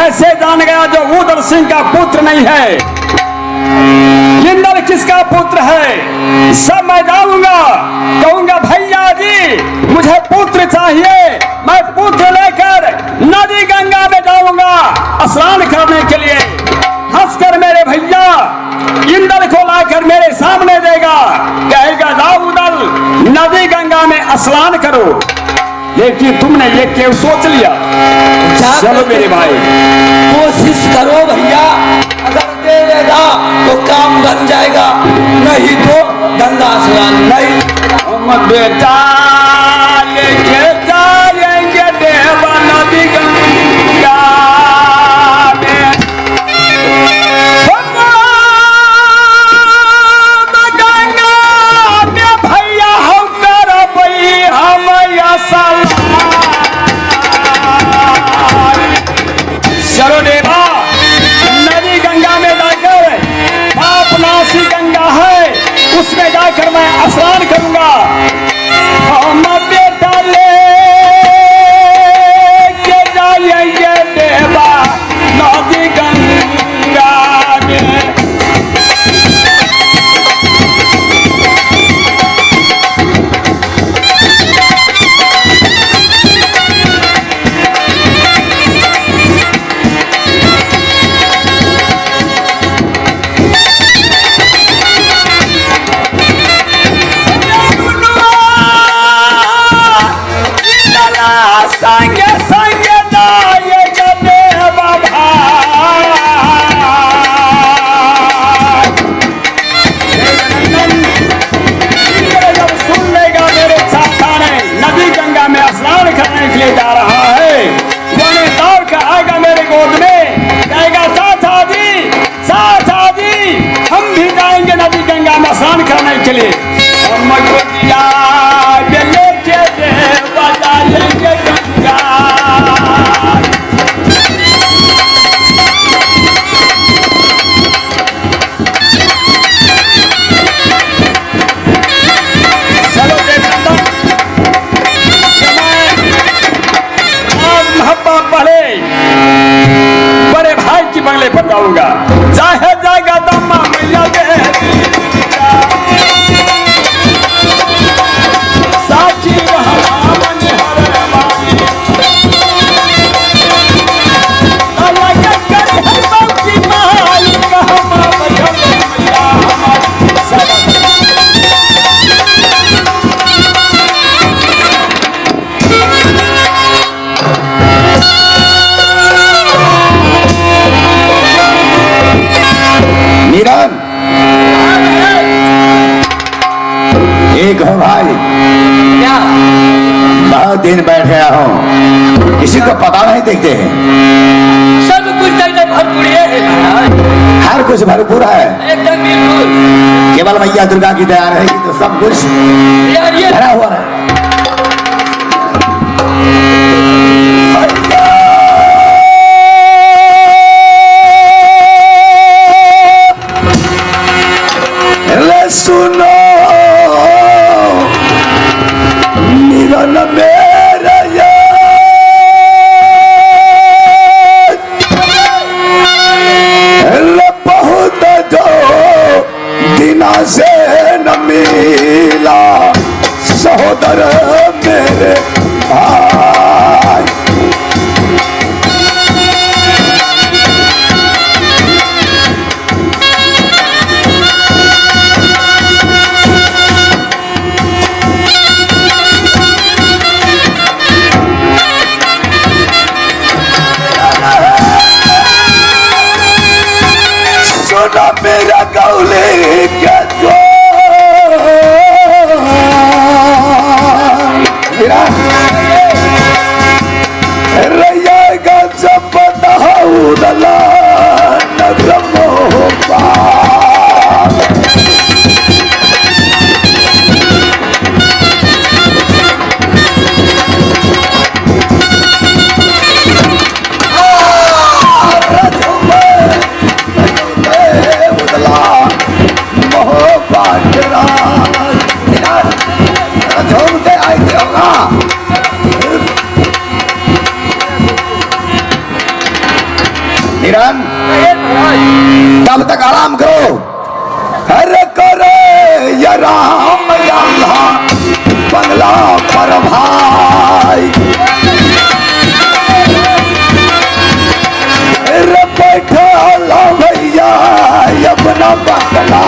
कैसे जान गया जो उदल सिंह का पुत्र नहीं है? इंदल किसका पुत्र है? सब मैं जाऊंगा, कहूंगा भैया जी मुझे पुत्र चाहिए। मैं पुत्र लेकर नदी गंगा में जाऊंगा स्नान करने के लिए। हंसकर मेरे भैया इंदल को लाकर मेरे सामने देगा, कहेगा जाओ उदल नदी गंगा में स्नान करो। लेकिन तुमने ये क्यों सोच लिया? चलो मेरे भाई कोशिश करो भैया, अगर दे देगा तो काम बन जाएगा, नहीं तो गंगा स्नान नहीं। बेटा लेके जाएंगे देवा नदी गंगा में। गंगा में भैया हम करबई हम चलो देवा नदी गंगा में जाकर, पापनाशी गंगा है उसमें जाकर मैं स्नान करूंगा। हम बेटा ले के जाएंगे देवा नदी गंगा में। संगे संगे जाएंगे देवा भाई। जब सुन लेगा मेरे चाचा ने नदी गंगा में स्नान करने के लिए जा रहा है, वही दौड़ कर आएगा मेरे गोद में, कहेगा चाचा जी हम भी जाएंगे नदी गंगा में स्नान करने के लिए। हम गोदिया लेके देवा जाएंगे गंगा। चलो देवनंदन महब्बा पहले बड़े भाई की बंगले पर जाऊंगा, चाहे जाएगा दम्मा मैया साची एक हो भाई, क्या बहुत दिन बैठ गया हूँ, किसी को पता नहीं देखते हैं। सब कुछ भरपूर है, हर कुछ भरपूर है, एकदम बिल्कुल। केवल मैया दुर्गा की दया रहेगी तो सब कुछ भरा हुआ है। सुनो मिलन मेरा बहुत जो दिना से न मिला सहोदर मेरे भाई। मेरा गौले क्या जो रहेगा जब उदला मोह हिरण तब तक आराम करो। अरे करे या राम या अल्लाह बंगला पर भाई। अरे बैठा लो भैया अपना बंगला।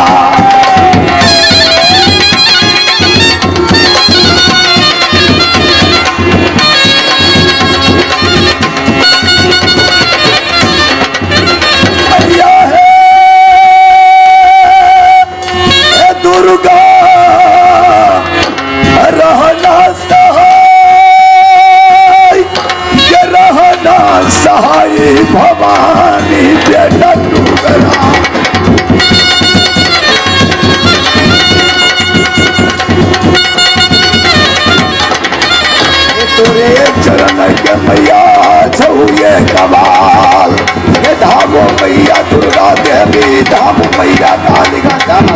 भवानी बेटा डूबरा तोरे चरण के मैया छुए कमाल। ये धामो मैया दुर्गा देवी धाम मैया कालिका धाम।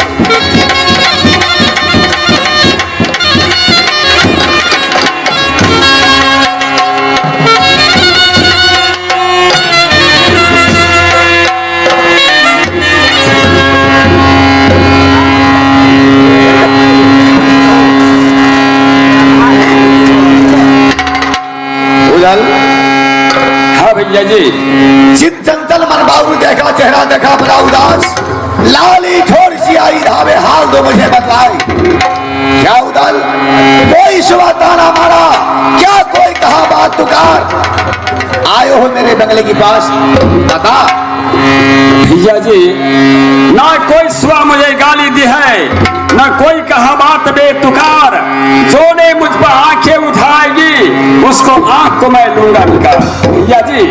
हाँ भैया जी। चित चंचल मन बाबू देखा चेहरा देखा बड़ा उदास। लाली छोड़ सी आई धावे हाल दो मुझे बतलाई। क्या उदल कोई सुबह ताना मारा क्या कोई कहा बात तुकार। आयो हो मेरे बंगले के पास बता। भैया जी ना कोई सुबह मुझे गाली दी है ना कोई कहा बात बेतुकार। जो ने मुझ पर आंखें उठाएगी उसको आंख को मैं लूंगा निकाल। भैया जी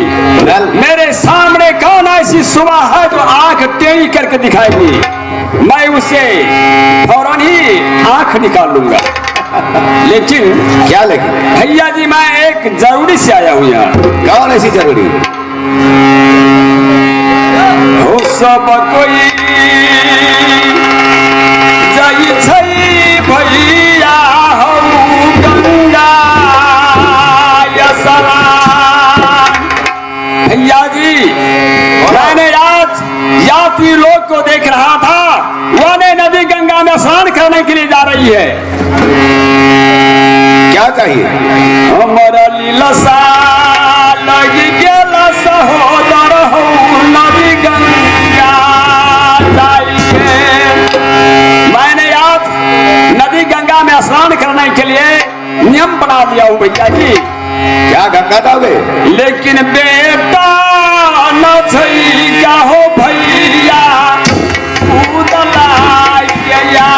मेरे सामने कौन ऐसी सुबह है जो आंख टेढ़ी करके दिखाएगी। मैं उसे फौरन ही आंख निकाल लूंगा। लेकिन क्या लगे भैया जी मैं एक जरूरी से आया हूँ यहाँ। कौन ऐसी जरूरी हो सब कोई जाई छई भैया हो गंगा यसरा। भैया जी मैंने आज यात्री लोग को देख रहा था वो नदी गंगा में स्नान करने के लिए जा रही है। क्या चाहिए हमारा लीलसा लगी गेला सहोदर हो नदी गंगा जाइए। मैंने आज नदी गंगा में स्नान करने के लिए नियम बना दिया हूँ भैया जी। क्या गंगा जाओगे लेकिन बेटा न का हो भैया उदला गया।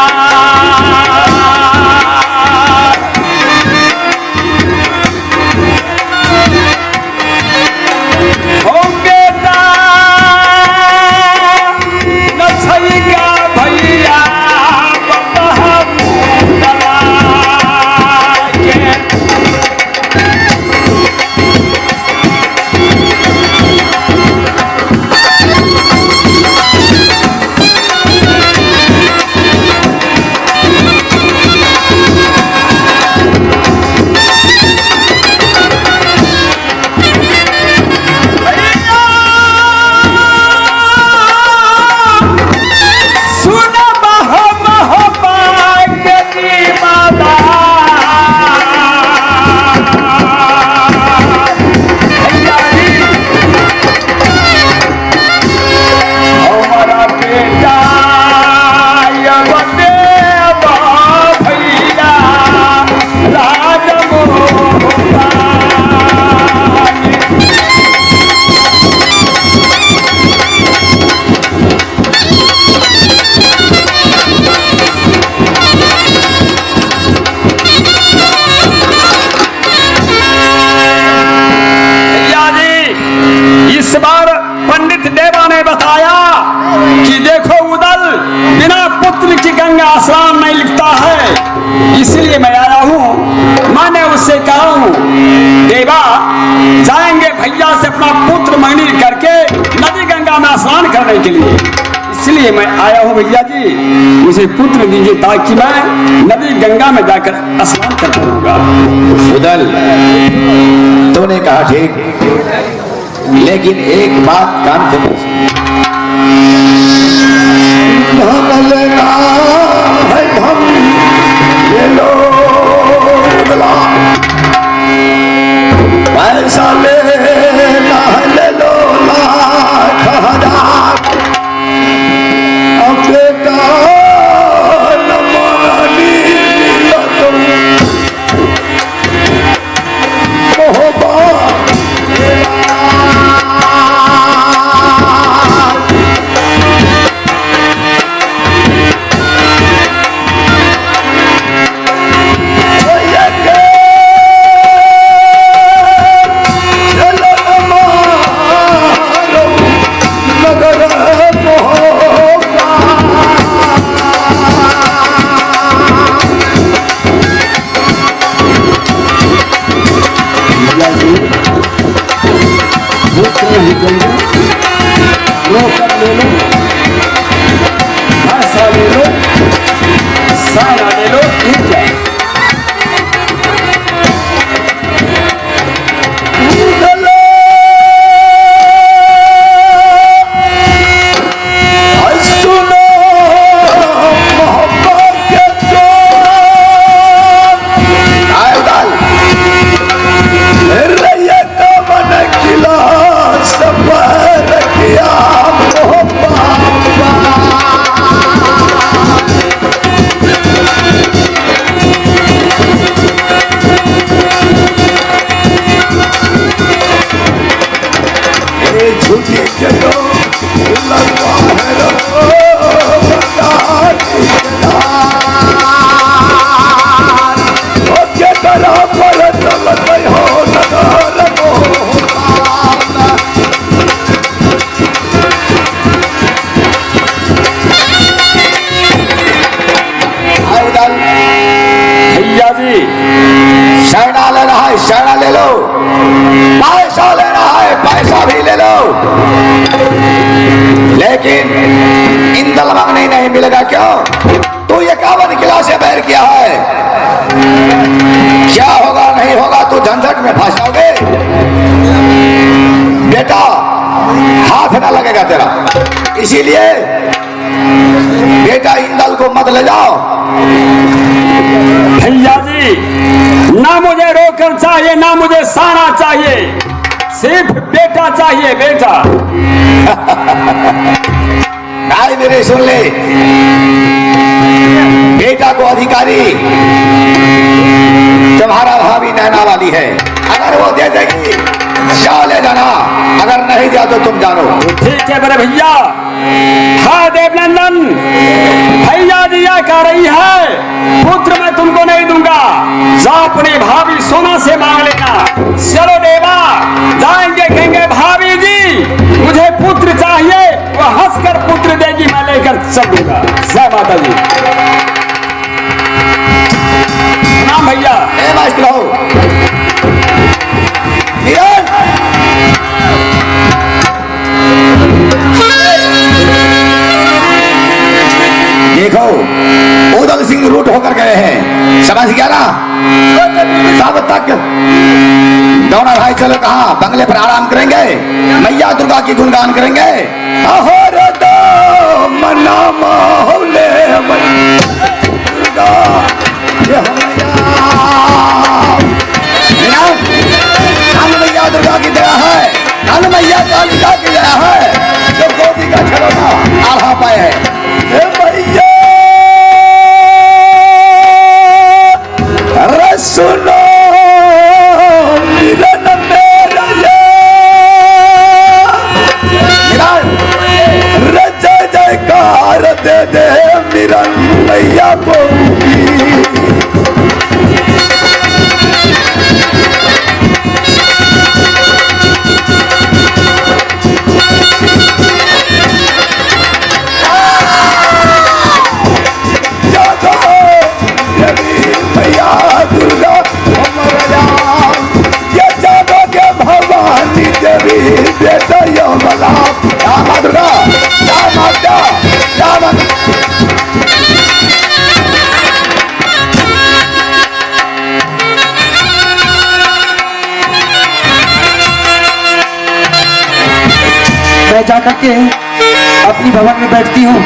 आसान नहीं लिखता है, इसलिए मैं आया हूँ। मैंने उससे कहा हूँ देवा जाएंगे भैया से अपना पुत्र मंगनी करके नदी गंगा में स्नान करने के लिए, इसलिए मैं आया हूँ भैया जी मुझे पुत्र दीजिए ताकि मैं नदी गंगा में जाकर स्नान कर पाऊंगा। उदल तूने कहा ठीक, लेकिन एक बात कान से धन लेना है, धन ले लो बला, पैसा लेना है ले लो लाख हजार, अब बेटा न मानी दिया तुम मोहब्बत शरणा ले लो, पैसा लेना है पैसा भी ले लो, लेकिन इंदल मांगने नहीं मिलेगा। क्यों? तू 51 किला से बैर किया है, क्या होगा नहीं होगा तू झंझट में फंस जाओगे बेटा, हाथ ना लगेगा तेरा। इसीलिए बेटा इंदल को मत ले जाओ। भैया जी, ना मुझे रोकन चाहिए ना मुझे साना चाहिए, सिर्फ बेटा चाहिए बेटा। भाई मेरे सुन ले, बेटा को अधिकारी तुम्हारा भाभी नैना वाली है, अगर वो दे देगी जा ले जाना, अगर नहीं दिया तो तुम जानो। ठीक है बड़े भैया। हाँ देवनंदन, भैया जी यह कह रही है पुत्र मैं तुमको नहीं दूंगा, जा अपनी भाभी सोना से मांग लेना। चलो देवा, जाएंगे कहेंगे भाभी जी मुझे पुत्र चाहिए, वह हंसकर पुत्र देगी, मैं लेकर चलूंगा। जय माता दी। नाम भैया देखो उदल सिंह रूट होकर गए हैं, समझ गया ना? तब तक दोनों भाई चलो कहा बंगले पर आराम करेंगे, मैया दुर्गा की गुणगान करेंगे। अहोर दो मना माहौले दुर्गा मैया दुर्गा की दया है, धन मैया कालिका की दया है, जो गोदी का खिलौना आढ़ा पाए है। मैया अरे सुनो मिलन मेरा जय जयकार दे दे मिलन मैया को। जाकर के अपनी भवन में बैठती हूँ।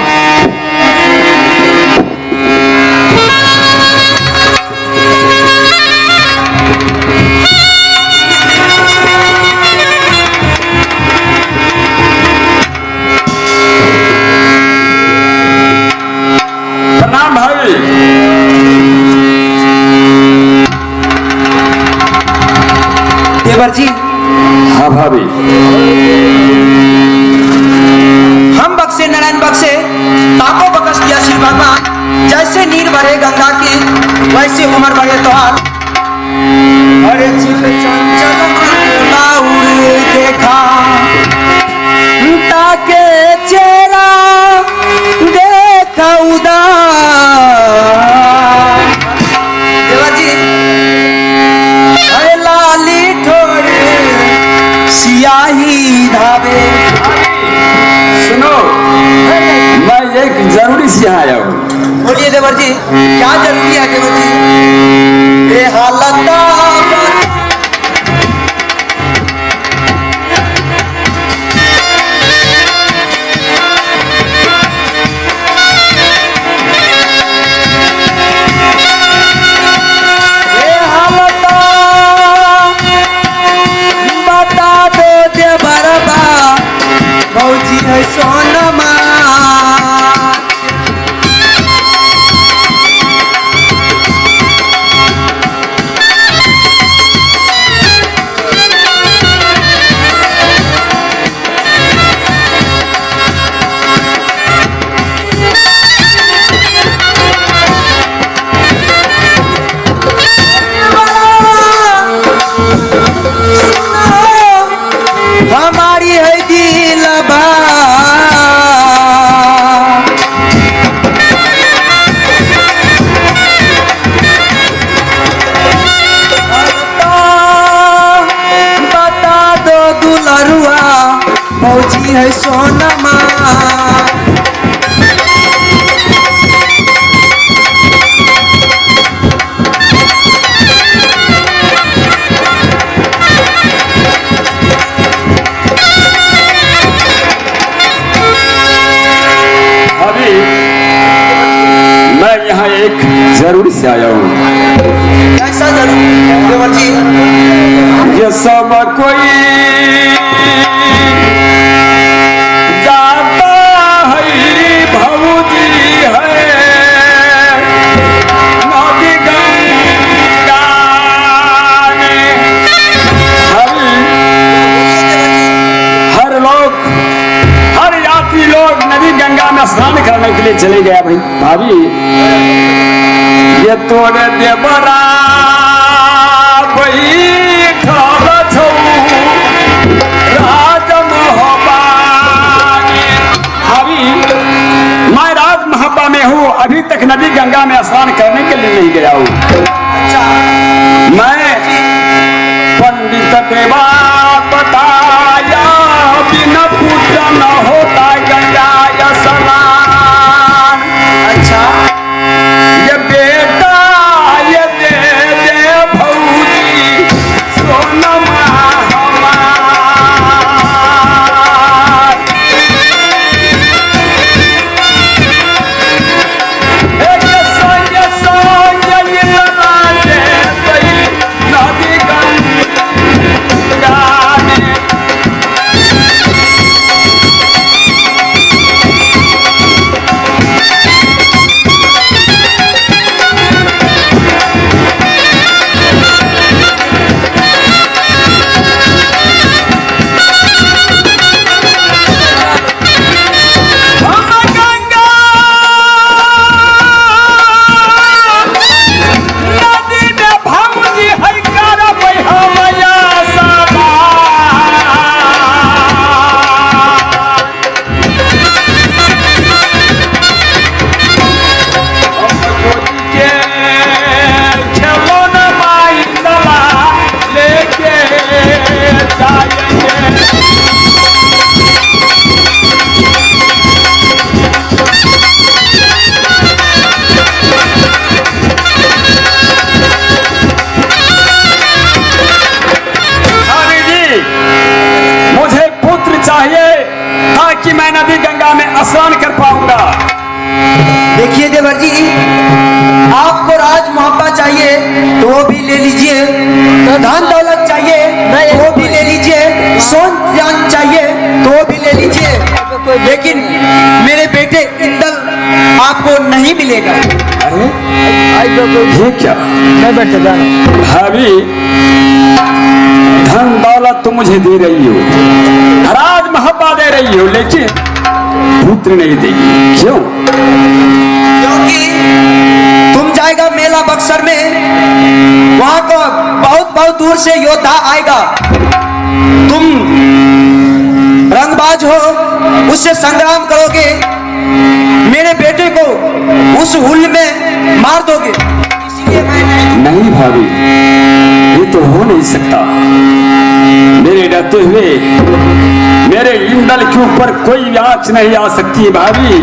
प्रणाम भाई। देवर जी, हाँ भाभी। हम बक्से नारायण बक्से ताको बकस दिया श्री भगवान, जैसे नीर भरे गंगा की वैसे उम्र बढ़े तोहार। अरे चिल चंचल मनवा उड़ देखा ताके चेहरा देखा उदास। देवर जी, अरे लाली ठोर सियाही धावे। सुनो, मैं एक जरूरी से यहाँ आया हूँ। बोलिए देवर जी, क्या जरूरी है देवर जी? ये हालत बता दो देवर बा, भौजी है सोनमा। हमारी है दिलबा, बता दो दुलरुआ, भौजी है सोनमा। भाभी, मैं यहाँ एक जरूरी से आया हूँ। कैसा जरूरी देवर जी? ये सब कोई जाता है, भौजी है नदी गंगा में। हर लोग, हर यात्री लोग नदी गंगा में स्नान करने के लिए चले गया भाई। भाभी, ये तोरे देवरा बैठल छौ राजमहबा में। भाभी, मैं राजमहबा में हूँ, अभी तक नदी गंगा में स्नान करने के लिए नहीं गया हूँ। मैं पंडित देवा बताया, बिना पूजन होता गंगा स्नान। अच्छा, ये बेटा ये दे दे भौजी सोनमा हमार। एक संग संग ये लगा दे नदी गंगा देखिए देवर जी, आपको राज मोहब्बत चाहिए तो वो भी ले लीजिए, तो धन दौलत चाहिए तो वो भी ले लीजिए, सोन जान चाहिए तो वो भी ले लीजिए, लेकिन मेरे बेटे इंदल आपको नहीं मिलेगा। अरे ये क्या भाभी, धन दौलत तो मुझे दे रही हो, राज मोहब्बत दे रही हो, लेकिन पुत्र नहीं देगी, क्यों? क्योंकि तुम जाएगा मेला बक्सर में, वहां को बहुत बहुत दूर से योद्धा आएगा, तुम रंगबाज हो, उससे संग्राम करोगे, मेरे बेटे को उस हुल में मार दोगे, इसलिए मैं नहीं भाभी, ये तो हो नहीं सकता। मेरे डरते हुए मेरे इंदल के ऊपर कोई आंच नहीं आ सकती भाभी,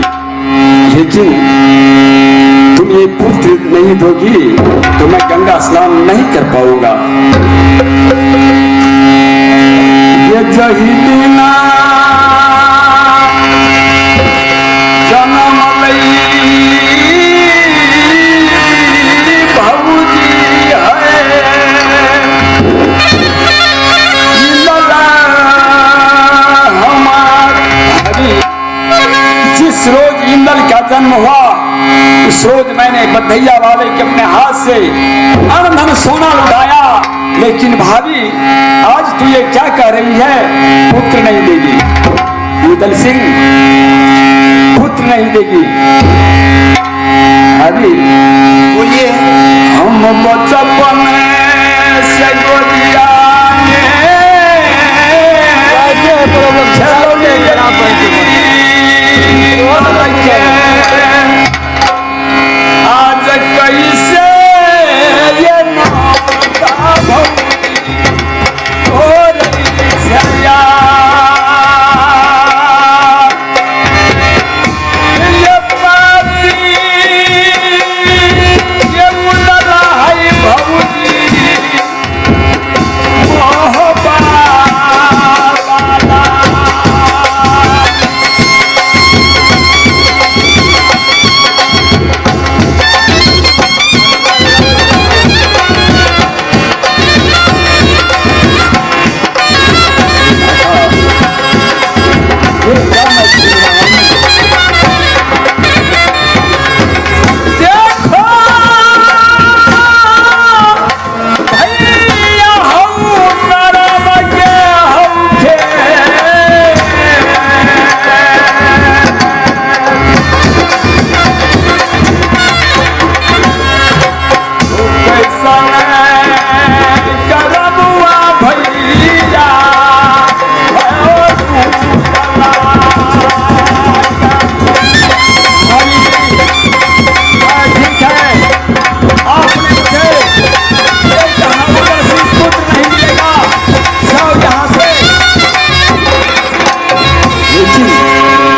लेकिन तुम ये पुत्र नहीं दोगी तो मैं गंगा स्नान नहीं कर पाऊंगा। ये जहिना जन्म लई भाऊजी जिस रोज इंदल का जन्म हुआ उस रोज मैंने बधैया वाले के अपने हाथ से अनधन सोना लुटाया, लेकिन भाभी आज तू ये क्या कह रही है, पुत्र नहीं देगी, इंदल सिंह पुत्र नहीं देगी। भाभी बोलिए। हम बचपन से गोदिया आज कैसे ये नाता हो रही छया, ये पापी ये मुल्ला है भौजी मोहब्बत।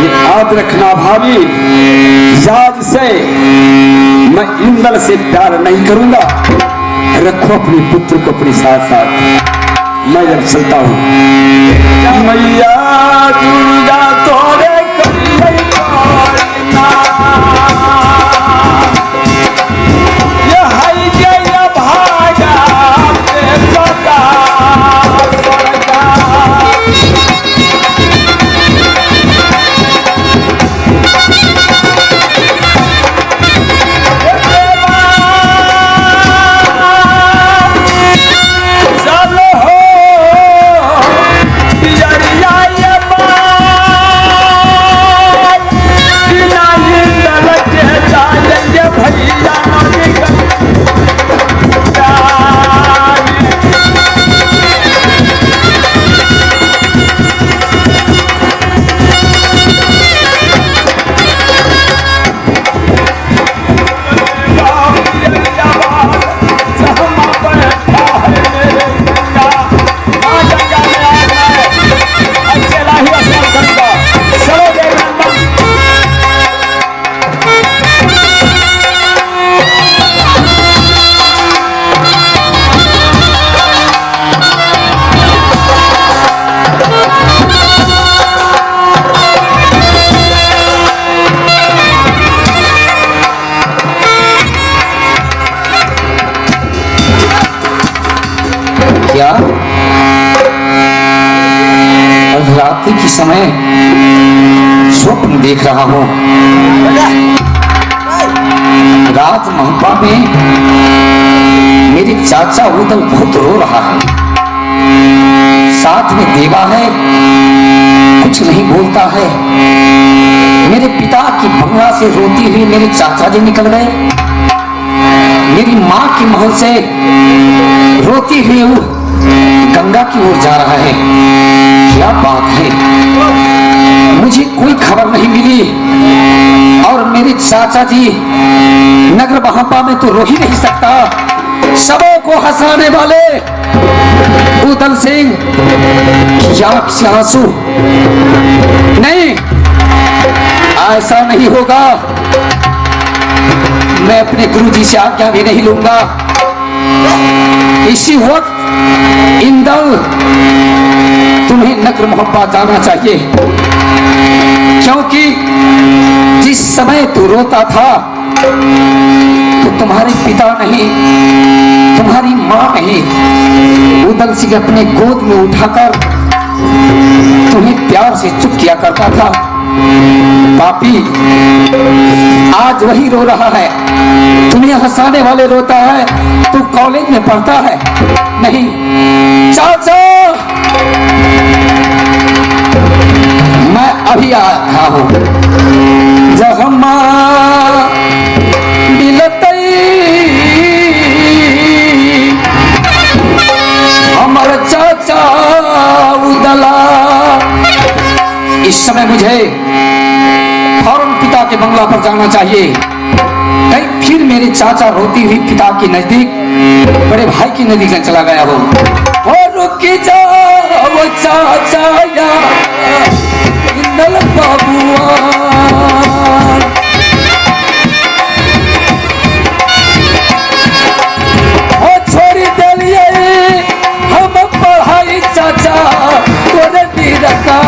याद रखना भाभी, आज से मैं इंदल से प्यार नहीं करूंगा, रखो अपने पुत्र को अपने साथ साथ, मैं जब चलता हूँ। मैया दुर्गा तोरे करिए कोरिना, ये है जय भागा पे पता सरगा। भैया, रात्रि के समय स्वप्न देख रहा हूँ। रात महपा में मेरे चाचा उदल बहुत रो रहा है, साथ में देवा है, कुछ नहीं बोलता है। मेरे पिता की बंगला से रोती हुई मेरे चाचा जी निकल गए, मेरी माँ के महल से रोती हुई गंगा की ओर जा रहा है। क्या बात है, मुझे कोई खबर नहीं मिली। और मेरे चाचा जी नगर महापा में तो रो ही नहीं सकता। सबों को हंसाने वाले उदल सिंह की आंख से आंसू, नहीं ऐसा नहीं होगा। मैं अपने गुरुजी से आज्ञा भी नहीं लूंगा। इसी वक्त इंदल तुम्हें नगर मोहब्बा जाना चाहिए, क्योंकि जिस समय तू रोता था तो तुम्हारे पिता नहीं, तुम्हारी माँ नहीं, उदल सिंह अपने गोद में उठाकर तुम्हें प्यार से चुप किया करता था। पापी आज वही रो रहा है, तुम्हें हंसाने वाले रोता है। तू कॉलेज में पढ़ता है, नहीं चाचा मैं अभी आ रहा हूं। जहमा मिलतई हमारा चाचा उदला। इस समय मुझे फौरन पिता के बंगला पर जाना चाहिए। कहीं फिर मेरे चाचा रोती हुई पिता के नजदीक, बड़े भाई की नजदीक में चला गया हो। और रुक जाओ चाचा या इंदल बाबुआ, छोड़ी दिलिए हम पढ़ाई चाचा तोरे दी रखा।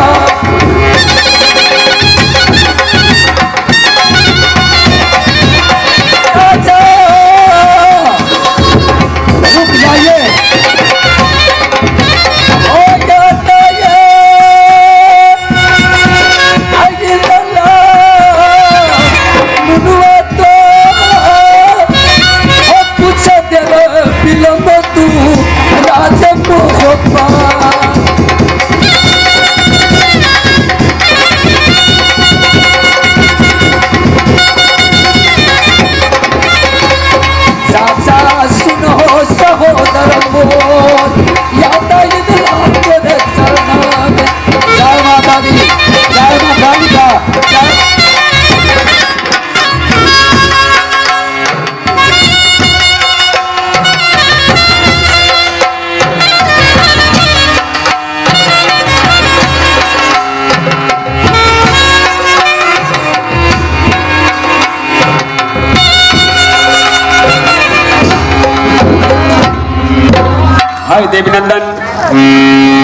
हाय देवीनंदन,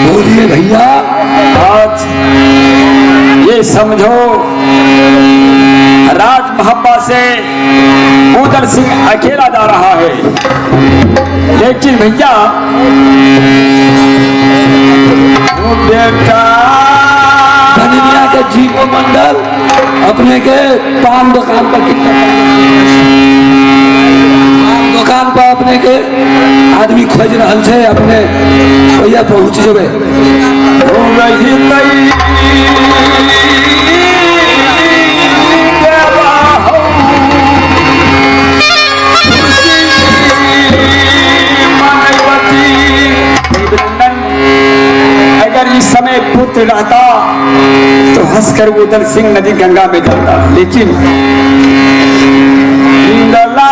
बोलिए भैया। आज ये समझो राज महब्बा से उदल सिंह अकेला जा रहा है, लेकिन भैया वो बेटा धनिया के जीवो मंडल अपने के पान दुकान पर कितना दुकान पर अपने के आदमी खोज रहल छे, अपने भैया पहुंच जबे। हो रही तई देवा हो खुशी मनवती। देवीनंदन, अगर इस समय पुत्र रहता तो हंसकर उदल सिंह नदी गंगा में जाता, लेकिन इंदला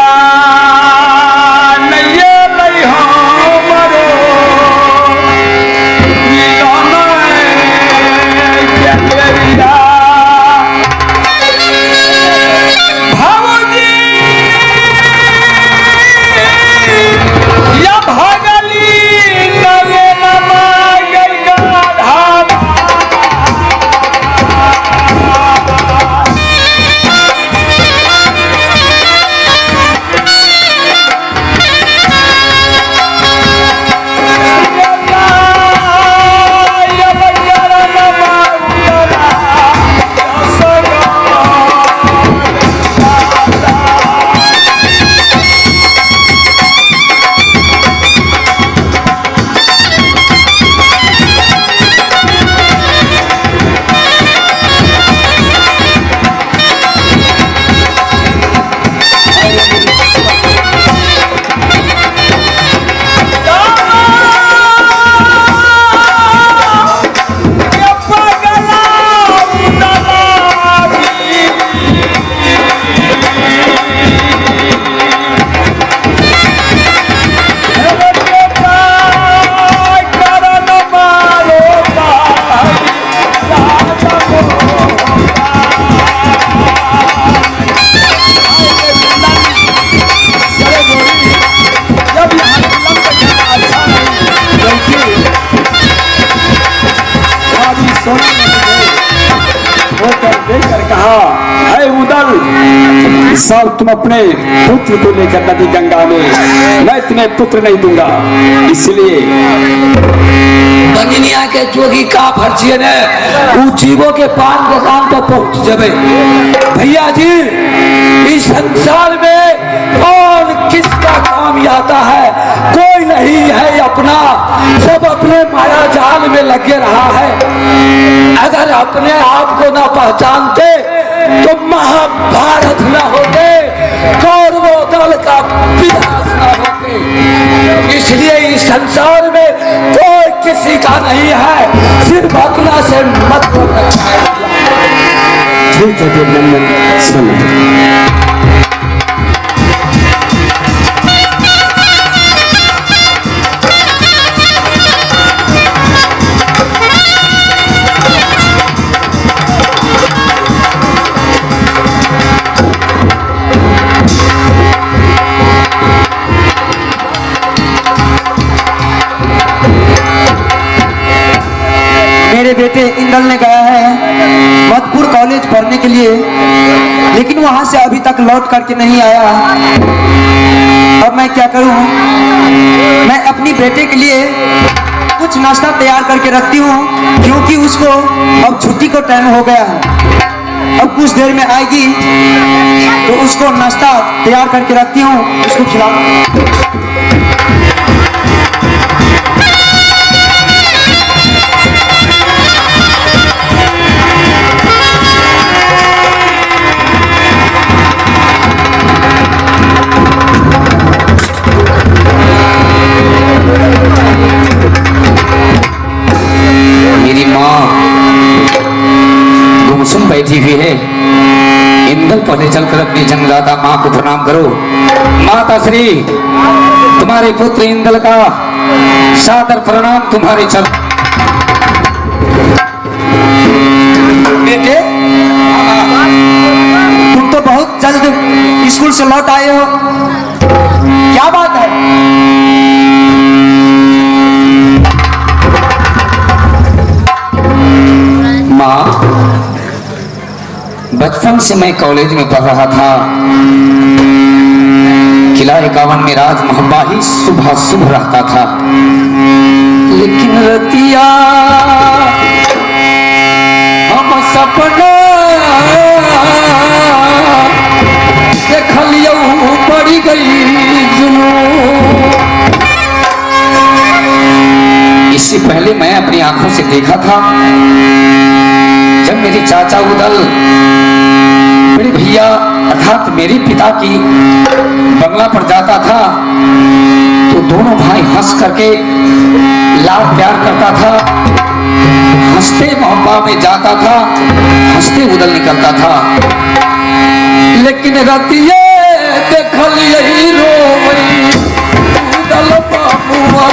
सब तुम अपने पुत्र को लेकर नदी गंगा में, मैं तुम्हें पुत्र नहीं दूंगा। इसलिए बंजनिया के जोगी का फर्जिए ने उ जीवों के पान दुकान पर पहुंच जावे। भैया जी, इस संसार में कौन किसका काम आता है? कोई नहीं है अपना, सब अपने माया जाल में लगे रहा है। अगर अपने आप को ना पहचानते तो महाभारत न होते, कौरवों दल का विनाश न होते। इसलिए इस संसार में कोई किसी का नहीं है, सिर्फ अपना से मतलब रखा है। ठीक है देवनंदन, सुनो। मेरे बेटे इंदल ने गया है मधुपुर कॉलेज पढ़ने के लिए, लेकिन वहां से अभी तक लौट करके नहीं आया। अब मैं क्या करूं? मैं अपनी बेटे के लिए कुछ नाश्ता तैयार करके रखती हूं, क्योंकि उसको अब छुट्टी को टाइम हो गया है। अब कुछ देर में आएगी तो उसको नाश्ता तैयार करके रखती हूं, उसको खिला। मेरी माँ गुमसुम बैठी हुई है। इंदल पहले चलकर अपनी जन्मदाता माँ को प्रणाम करो। माता श्री, तुम्हारे पुत्र इंदल का सादर प्रणाम तुम्हारे चरण। बेटे, तुम तो बहुत जल्द स्कूल से लौट आए हो, क्या बात है? माँ, बचपन से मैं कॉलेज में पढ़ रहा था। किला 51 में राज मोहब्बा ही सुबह सुबह रहता था, लेकिन रतिया हम सपना देखलियो पड़ी गई जुनून। इससे पहले मैं अपनी आंखों से देखा था, जब मेरे चाचा उदल मेरे भैया अर्थात मेरे पिता की बंगला पर जाता था, तो दोनों भाई हंस करके लाड प्यार करता था। हंसते मोहब्बा में जाता था, हंसते उदल निकलता था। लेकिन रतिये देखल यही रोवई उदल बाबुआ।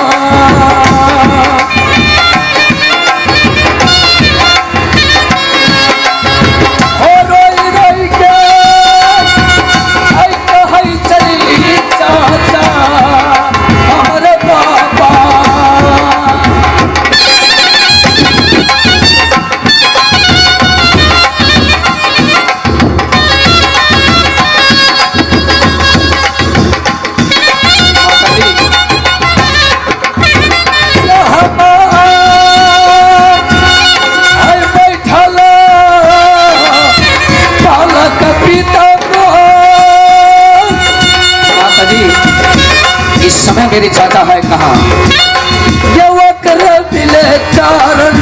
मेरे चाचा है कहाँ? ये वक्त मिले चारण